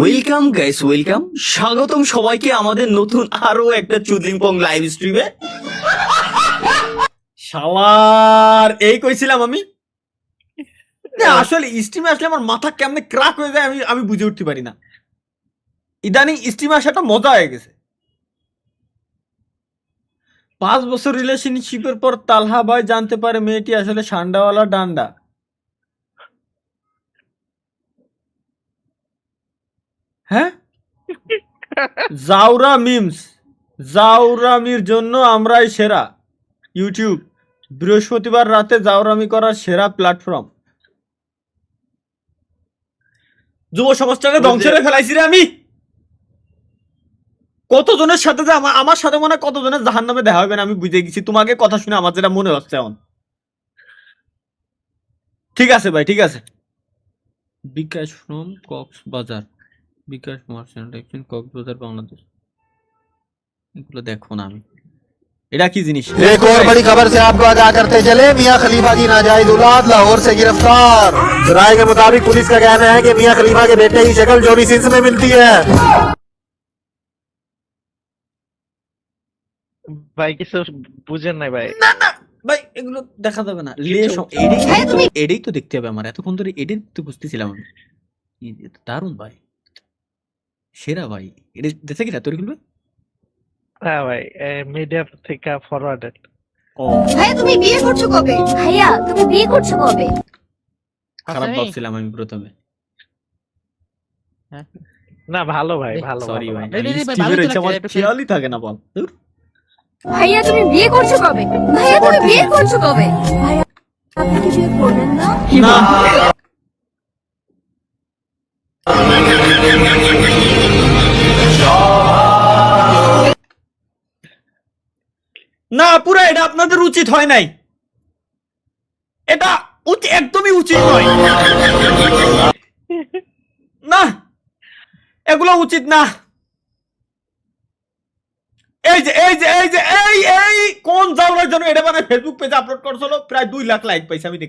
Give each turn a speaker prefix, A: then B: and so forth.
A: Welcome guys, welcome, স্বাগতম সবাইকে আমাদের নতুন আরো একটা চুদলিংপং লাইভ স্ট্রিমে। শালার এই কইছিলাম আমি না, আসলে স্ট্রিমে আসলে আমার মাথা কেমনে ক্রাক হয়ে যায় আমি বুঝে উঠতে পারি না। ইদানিং স্ট্রিমে আসাটা মজা হয়ে গেছে। 5 বছর রিলেশনশিপের পর তালহা ভাই জানতে পারে মেয়েটি আসলে সান্ডাওয়ালা ডান্ডা। হ্যাঁ, জাউরা মিমস, জাউরামির জন্য আমরাই সেরা। ইউটিউব বৃহস্পতিবার রাতে জাউরামি করার সেরা প্ল্যাটফর্ম। যুব সমাজটাকে ধ্বংস করে ফেলাইছি রে আমি। কতজনের সাথে যে আমার সাথে মনে হয় কতজনের জাহান নামে দেখা হবে না আমি বুঝে গেছি। তোমাকে কথা শুনে আমার যেটা মনে হচ্ছে এখন। ঠিক আছে ভাই, ঠিক আছে। BKash from Cox's Bazar, bKash merchant action Cox's Bazar Bangladesh. এগুলো দেখো না আমি, এটা কি জিনিস?
B: एक और बड़ी खबर से आपको आगाह करते चले, मियां खलीफा की नाजायज औलाद लाहौर से गिरफ्तार। राय के मुताबिक पुलिस का कहना है कि मियां खलीफा के बेटे की शक्ल जॉनी सिंस में मिलती है।
C: ভাই কিছু বুঝেন নাই ভাই।
A: না না ভাই, এগুলো দেখা যাবে না। এটাই তো দেখতে হবে আমার। এতক্ষণ ধরে এটাই তো বুঝতেছিলাম আমি। দারুণ ভাই, সেরা ভাই। এটা দেখে কিনা তৈরি করবে।
C: হ্যাঁ ভাই, মিডিয়া থেকে ফরওয়ার্ডেড।
A: ও
D: ভাইয়া তুমি বিয়ে করছো কবে? ভাইয়া তুমি বিয়ে করছো কবে?
A: খারাপ ভাবছিলাম আমি প্রথমে।
C: না ভালো ভাই, ভালো
A: সরি
C: ভালো,
A: ভাই,
C: ভালো।
A: স্টিভের হচ্ছে আমার খেয়ালই থাকে না। বল
D: ভাইয়া তুমি বিয়ে করছো কবে? ভাইয়া তুমি বিয়ে করছো কবে? ভাইয়া আপনি কি বিয়ে করবেন না?
A: না না, পুরো এটা আপনাদের উচিত হয় নাই। এটা একদমই উচিত নয়। না, এগুলো উচিত না। এই কোন জাউলার জন্য এটা মানে ফেসবুক পেজে আপলোড করছিল, প্রায় 2 লাখ লাইক পাইছে আমি দেখি।